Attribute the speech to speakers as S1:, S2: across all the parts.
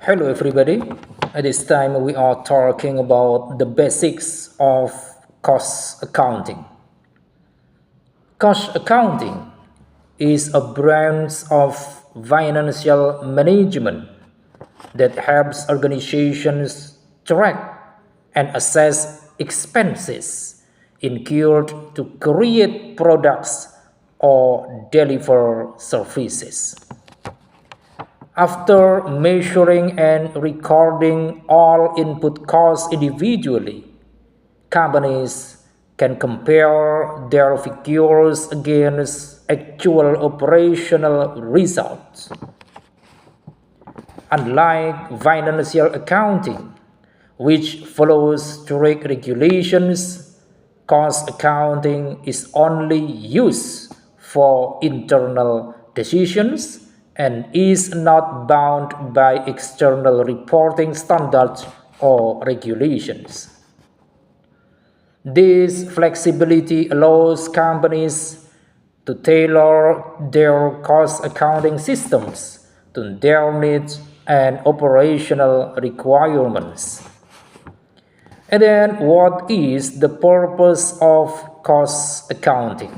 S1: Hello everybody. At this time we are talking about the basics of cost accounting. Cost accounting is a branch of financial management that helps organizations track and assess expenses incurred to create products or deliver services. After measuring and recording all input costs individually, companies can compare their figures against actual operational results. Unlike financial accounting, which follows strict regulations, cost accounting is only used for internal decisions and is not bound by external reporting standards or regulations. This flexibility allows companies to tailor their cost accounting systems to their needs and operational requirements. And then, what is the purpose of cost accounting?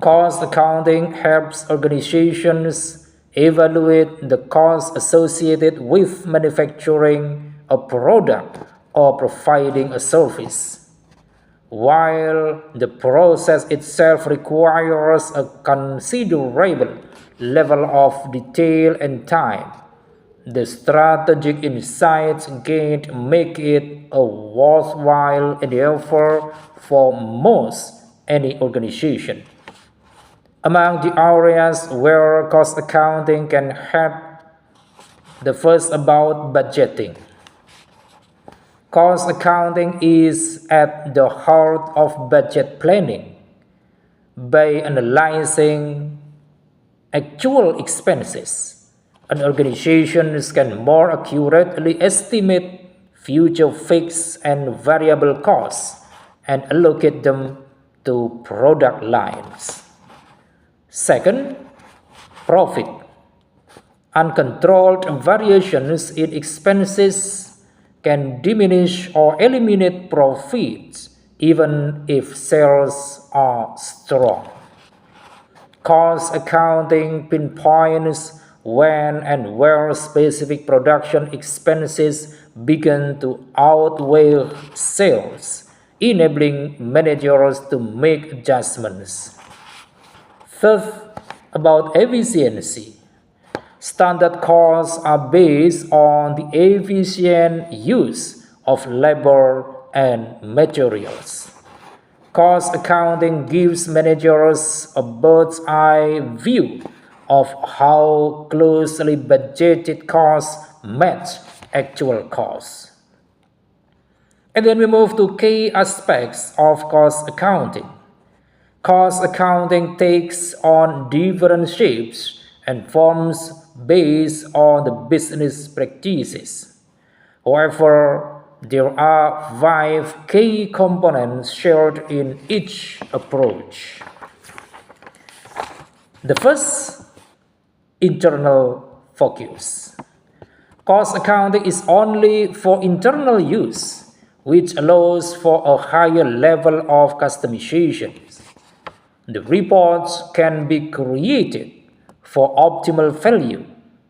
S1: Cost accounting helps organizations evaluate the costs associated with manufacturing a product or providing a service. While the process itself requires a considerable level of detail and time, the strategic insights gained make it a worthwhile endeavor for most any organization. Among the areas where cost accounting can help, the first about budgeting. Cost accounting is at the heart of budget planning. By analyzing actual expenses, an organization can more accurately estimate future fixed and variable costs and allocate them to product lines. Second, profit. Uncontrolled variations in expenses can diminish or eliminate profits even if sales are strong. Cost accounting pinpoints when and where specific production expenses begin to outweigh sales, enabling managers to make adjustments. Third, about efficiency. Standard costs are based on the efficient use of labor and materials. Cost accounting gives managers a bird's eye view of how closely budgeted costs match actual costs. And then we move to key aspects of cost accounting. Cost accounting takes on different shapes and forms based on the business practices. However, there are 5 key components shared in each approach. The first, internal focus. Cost accounting is only for internal use, which allows for a higher level of customization. The reports can be created for optimal value,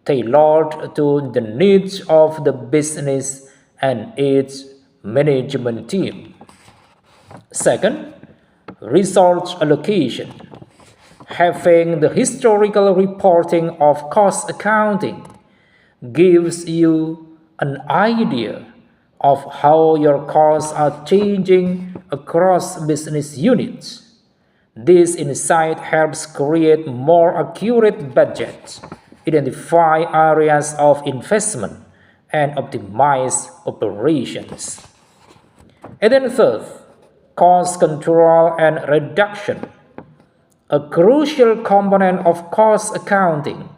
S1: tailored to the needs of the business and its management team. Second, resource allocation. Having the historical reporting of cost accounting gives you an idea of how your costs are changing across business units. This insight helps create more accurate budgets, identify areas of investment, and optimize operations. And then third, cost control and reduction. A crucial component of cost accounting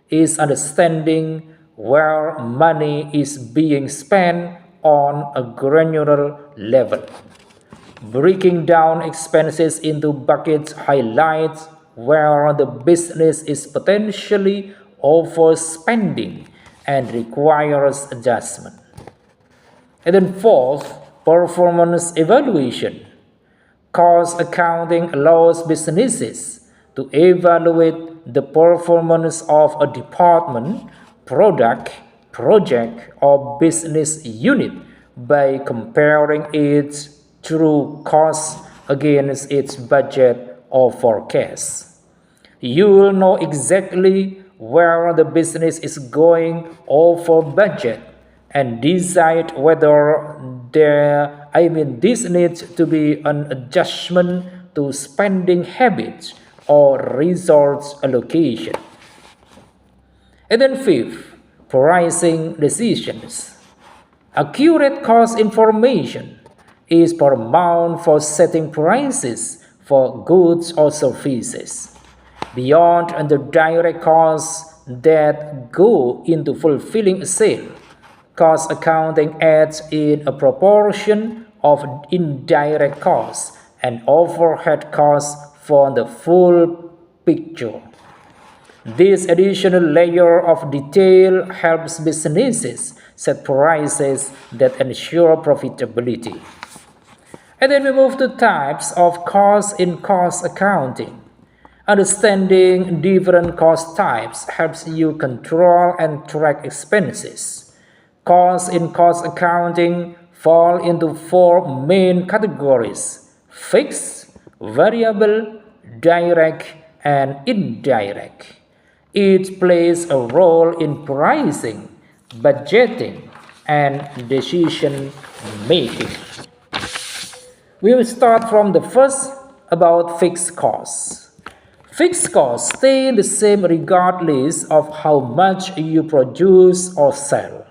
S1: is understanding where money is being spent on a granular level. Breaking down expenses into buckets highlights where the business is potentially overspending and requires adjustment. And then fourth, performance evaluation. Cost accounting allows businesses to evaluate the performance of a department, product, project, or business unit by comparing its true costs against its budget or forecast. You will know exactly where the business is going over budget and decide whether this needs to be an adjustment to spending habits or resource allocation. And then fifth, pricing decisions. Accurate cost information is paramount for setting prices for goods or services. Beyond the direct costs that go into fulfilling a sale, cost accounting adds in a proportion of indirect costs and overhead costs for the full picture. This additional layer of detail helps businesses set prices that ensure profitability. And then we move to types of costs in cost accounting. Understanding different cost types helps you control and track expenses. Costs in cost accounting fall into four main categories: fixed, variable, direct, and indirect. Each plays a role in pricing, budgeting, and decision making. We will start from the first about fixed costs. Fixed costs stay the same regardless of how much you produce or sell.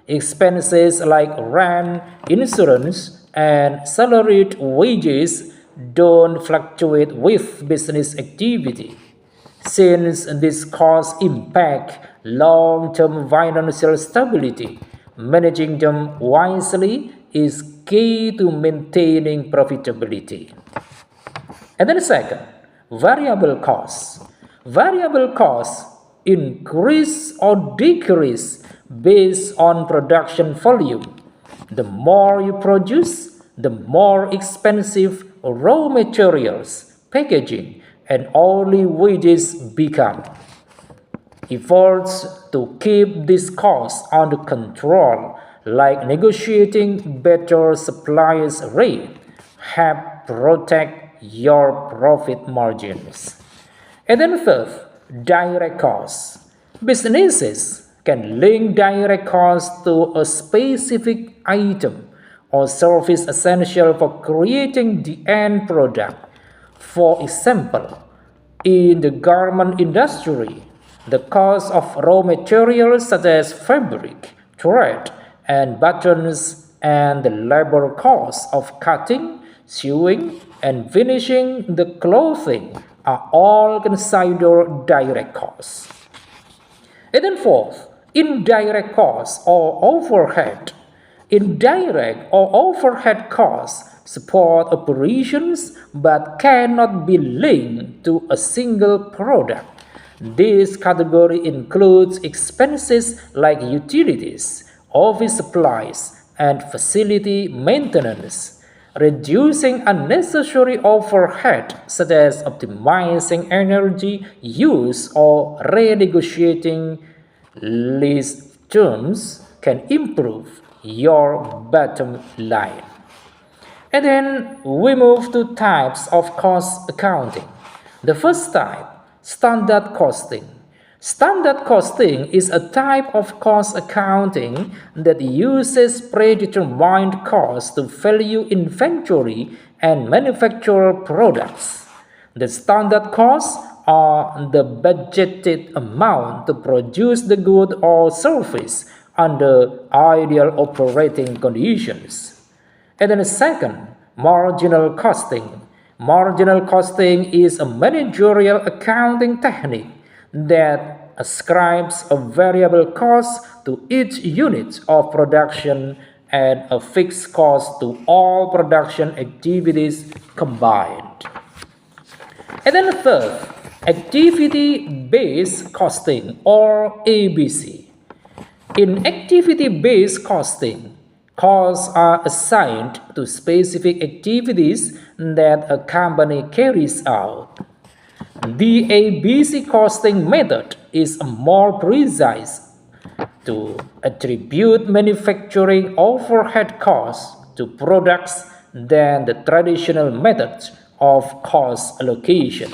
S1: Expenses like rent, insurance, and salaried wages don't fluctuate with business activity. Since these costs impact long-term financial stability, managing them wisely is key to maintaining profitability. And then second, variable costs. Variable costs increase or decrease based on production volume. The more you produce, the more expensive raw materials, packaging, and hourly wages become. Efforts to keep these costs under control, like negotiating better suppliers' rate, help protect your profit margins. And then third, direct costs. Businesses can link direct costs to a specific item or service essential for creating the end product. For example, in the garment industry, the cost of raw materials such as fabric, thread, and buttons, and the labor costs of cutting, sewing, and finishing the clothing are all considered direct costs. And then fourth, indirect costs or overhead. Indirect or overhead costs support operations but cannot be linked to a single product. This category includes expenses like utilities, office supplies, and facility maintenance. Reducing unnecessary overhead, such as optimizing energy use or renegotiating lease terms, can improve your bottom line. And then we move to types of cost accounting. The first type, standard costing. Standard costing is a type of cost accounting that uses predetermined costs to value inventory and manufacture products. The standard costs are the budgeted amount to produce the good or service under ideal operating conditions. And then second, marginal costing. Marginal costing is a managerial accounting technique that ascribes a variable cost to each unit of production and a fixed cost to all production activities combined. And then third, activity-based costing or ABC. In activity-based costing, costs are assigned to specific activities that a company carries out. The ABC costing method is more precise to attribute manufacturing overhead costs to products than the traditional methods of cost allocation.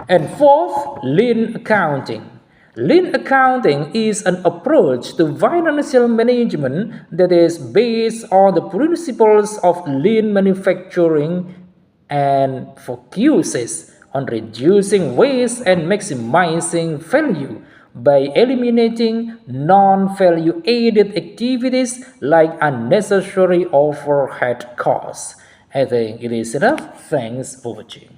S1: And fourth, lean accounting. Lean accounting is an approach to financial management that is based on the principles of lean manufacturing and focuses on reducing waste and maximizing value by eliminating non-value added activities like unnecessary overhead costs. I think it is enough. Thanks for watching.